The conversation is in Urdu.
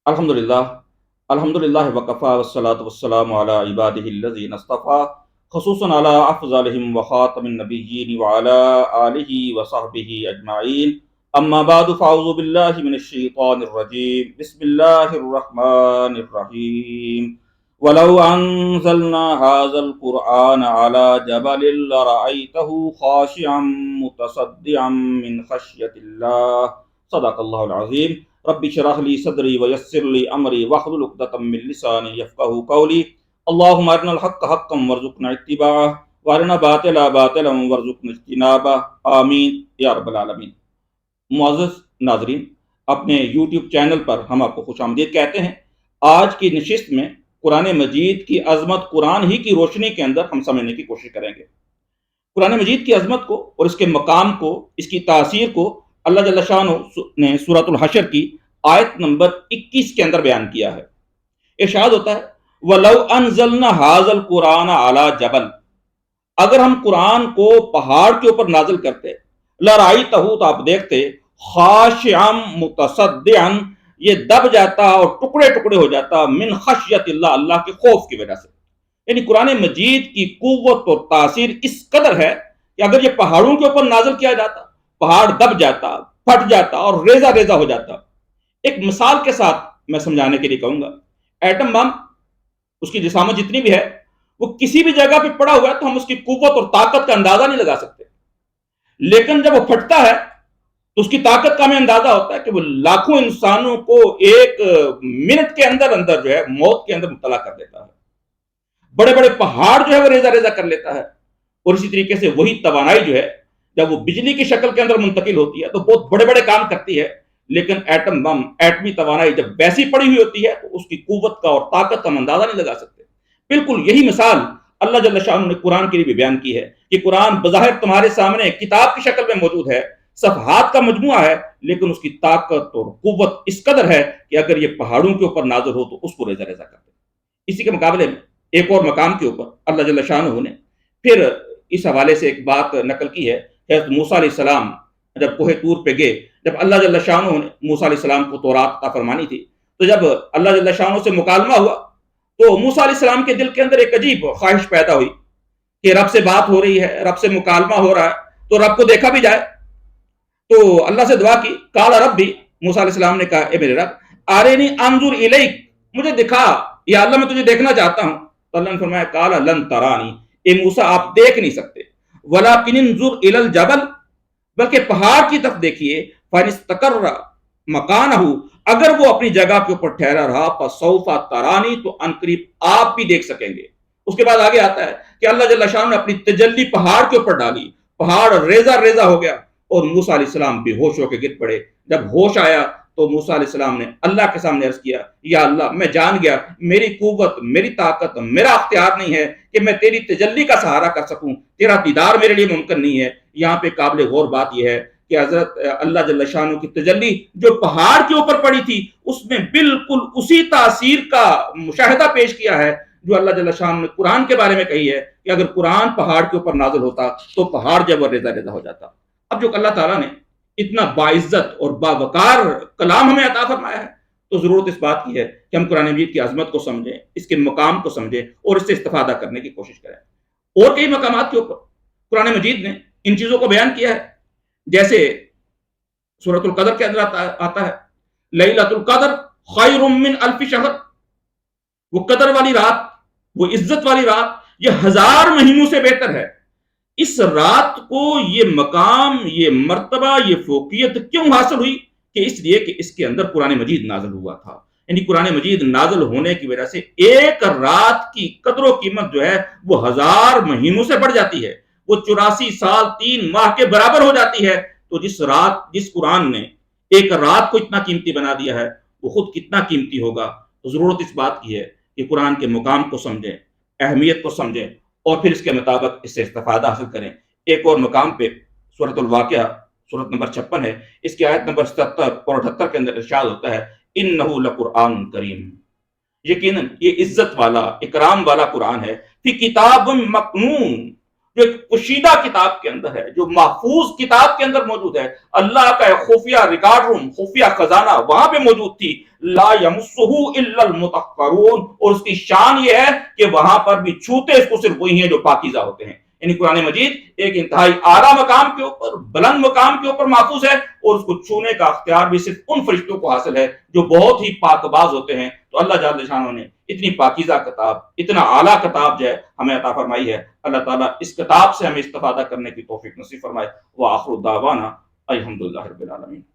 الحمدللہ الحمدللہ وکفا والصلاة والسلام علی عبادہ الذین اصطفیٰ خصوصاً علی افضلہم وخاتم النبیین وعلی آلہ وصحبہ اجمعین اما بعد فاعوذ باللہ من الشیطان الرجیم بسم اللہ الرحمن الرحیم ولو انزلنا هذا القرآن على جبل لرأيته خاشعا متصدعا من خشیۃ اللہ صدق اللہ العظیم رب اشرح لي صدري ويسر لي امري واحلل عقدة من لساني يفقهوا قولي اللهم ارنا الحق حقا وارزقنا اتباعه وارنا باطلا باطلا وارزقنا اجتنابه آمین یا رب العالمین۔ معزز ناظرین، اپنے یوٹیوب چینل پر ہم آپ کو خوش آمدید کہتے ہیں۔ آج کی نشست میں قرآن مجید کی عظمت قرآن ہی کی روشنی کے اندر ہم سمجھنے کی کوشش کریں گے۔ قرآن مجید کی عظمت کو اور اس کے مقام کو، اس کی تاثیر کو اللہ جل شانہ نے سورۃ الحشر کی آیت نمبر 21 کے اندر بیان کیا ہے۔ ارشاد ہوتا ہے وَلَوْ أَنزَلْنَا هَذَا الْقُرْآنَ عَلَى جَبَلٍ، اگر ہم قرآن کو پہاڑ کے اوپر نازل کرتے، لَرَأَيْتَهُ، تو آپ دیکھتے، خَاشِعًا مُتَصَدِّعًا، یہ دب جاتا اور ٹکڑے ٹکڑے ہو جاتا، من خشیت اللہ، اللہ کے خوف کی وجہ سے۔ یعنی قرآن مجید کی قوت اور تاثیر اس قدر ہے کہ اگر یہ پہاڑوں کے اوپر نازل کیا جاتا، پہاڑ دب جاتا، پھٹ جاتا اور ریزہ ریزہ ہو جاتا۔ ایک مثال کے ساتھ میں سمجھانے کے لیے کہوں گا، ایٹم بم، اس کی جسامت جتنی بھی ہے، وہ کسی بھی جگہ پہ پڑا ہوا ہے تو ہم اس کی قوت اور طاقت کا اندازہ نہیں لگا سکتے، لیکن جب وہ پھٹتا ہے تو اس کی طاقت کا ہمیں اندازہ ہوتا ہے کہ وہ لاکھوں انسانوں کو ایک منٹ کے اندر اندر جو ہے موت کے اندر مبتلا کر دیتا ہے۔ بڑے بڑے پہاڑ جو ہے وہ ریزہ ریزہ کر لیتا ہے۔ اور اسی طریقے سے وہی توانائی جو ہے جب وہ بجلی کی شکل کے اندر منتقل ہوتی ہے تو بہت بڑے بڑے کام کرتی ہے، لیکن ایٹم بم، ایٹمی توانائی جب ویسی پڑی ہوئی ہوتی ہے تو اس کی قوت کا اور طاقت کا اندازہ نہیں لگا سکتے۔ بالکل یہی مثال اللہ جل شانہ نے قرآن کے لیے بھی بیان کی ہے کہ قرآن بظاہر تمہارے سامنے کتاب کی شکل میں موجود ہے، صفحات کا مجموعہ ہے، لیکن اس کی طاقت اور قوت اس قدر ہے کہ اگر یہ پہاڑوں کے اوپر نازل ہو تو اس کو ریزہ ریزہ کر دے۔ اسی کے مقابلے میں ایک اور مقام کے اوپر اللہ جل شانہ نے پھر اس حوالے سے ایک بات نقل کی ہے۔ حضرت موسیٰ علیہ السلام جب کوہ طور پہ گئے، جب اللہ جل شانہ نے موسیٰ علیہ السلام کو تورات عطا فرمانی تھی، تو جب اللہ جل شانہ سے مکالمہ ہوا تو موسیٰ علیہ السلام کے دل کے اندر ایک عجیب خواہش پیدا ہوئی کہ رب سے بات ہو رہی ہے، رب سے مکالمہ ہو رہا ہے تو رب کو دیکھا بھی جائے۔ تو اللہ سے دعا کی، قال ربی، موسیٰ علیہ السلام نے کہا اے میرے رب، آرینی انظر الیک، مجھے دکھا یا اللہ میں تجھے دیکھنا چاہتا ہوں۔ تو اللہ نے فرمایا قال لن ترانی، اے موسیٰ آپ دیکھ نہیں سکتے، ولکن انظر الی الجبل، بلکہ پہاڑ کی طرف دیکھیے، فَإِنِ اسْتَقَرَّ مَكَانَهُ، اگر وہ اپنی جگہ کے اوپر ٹھہرا رہا، فَسَوْفَ تَرَانِي، تو عنقریب آپ بھی دیکھ سکیں گے۔ اس کے بعد آگے آتا ہے کہ اللہ جل شانہ نے اپنی تجلی پہاڑ کے اوپر ڈالی، پہاڑ ریزہ ریزہ ہو گیا اور موسیٰ علیہ السلام بے ہوش ہو کے گر پڑے۔ جب ہوش آیا تو موسیٰ علیہ السلام نے اللہ کے سامنے عرض کیا، یا اللہ میں جان گیا میری قوت، میری طاقت، میرا اختیار نہیں ہے کہ میں تیری تجلی کا سہارا کر سکوں، تیرا دیدار میرے لیے ممکن نہیں ہے۔ یہاں پہ قابل غور بات یہ ہے کہ حضرت اللہ جل شانہ کی تجلی جو پہاڑ کے اوپر پڑی تھی، اس میں بالکل اسی تاثیر کا مشاہدہ پیش کیا ہے جو اللہ جل شانہ نے قرآن کے بارے میں کہی ہے کہ اگر قرآن پہاڑ کے اوپر نازل ہوتا تو پہاڑ جب ریزہ ریزہ ہو جاتا۔ اب جو اللہ تعالیٰ نے اتنا باعزت اور باوقار کلام ہمیں عطا فرمایا ہے تو ضرورت اس بات کی ہے کہ ہم قرآن مجید کی عظمت کو سمجھیں، اس کے مقام کو سمجھیں اور اس سے استفادہ کرنے کی کوشش کریں۔ اور کئی مقامات کے اوپر قرآن مجید نے ان چیزوں کو بیان کیا ہے، جیسے سورۃ القدر کے اندر آتا ہے لیلۃ القدر خیر من الف شہر، وہ قدر والی رات، وہ عزت والی رات، یہ 1000 مہینوں سے بہتر ہے۔ اس رات کو یہ مقام، یہ مرتبہ، یہ فوقیت کیوں حاصل ہوئی؟ کہ اس لیے کہ اس کے اندر قرآن مجید نازل ہوا تھا۔ یعنی قرآن مجید نازل ہونے کی وجہ سے ایک رات کی قدر و قیمت جو ہے وہ 1000 مہینوں سے بڑھ جاتی ہے، وہ 84 سال 3 ماہ کے برابر ہو جاتی ہے۔ تو جس قرآن نے ایک رات کو اتنا قیمتی بنا دیا ہے وہ خود کتنا قیمتی ہوگا۔ تو ضرورت اس بات کی ہے کہ قرآن کے مقام کو سمجھیں، اہمیت کو سمجھیں اور پھر اس کے مطابق اس سے استفادہ حاصل کریں۔ ایک اور مقام پہ سورۃ الواقعہ، سورۃ نمبر 56 ہے، اس کی آیت نمبر 77 اور 78 کے اندر ارشاد ہوتا ہے انہ لقرآن کریم، یقیناً یہ عزت والا، اکرام والا قرآن ہے، فی کتاب مکنون، جو ایک پوشیدہ کتاب کے اندر ہے، جو محفوظ کتاب کے اندر موجود ہے، اللہ کا ایک خفیہ ریکارڈ روم، خفیہ خزانہ وہاں پہ موجود تھی، لا یمسہ الا المطہرون، اور اس کی شان یہ ہے کہ وہاں پر بھی چھوتے اس کو صرف وہی ہیں جو پاکیزہ ہوتے ہیں۔ یعنی قرآن مجید ایک انتہائی اعلیٰ مقام کے اوپر، بلند مقام کے اوپر محفوظ ہے، اور اس کو چھونے کا اختیار بھی صرف ان فرشتوں کو حاصل ہے جو بہت ہی پاک باز ہوتے ہیں۔ تو اللہ جل شانہ نے اتنی پاکیزہ کتاب، اتنا اعلیٰ کتاب جو ہے ہمیں عطا فرمائی ہے۔ اللہ تعالیٰ اس کتاب سے ہمیں استفادہ کرنے کی توفیق نصیب فرمائے۔ وآخر دعوانا الحمدللہ رب العالمین۔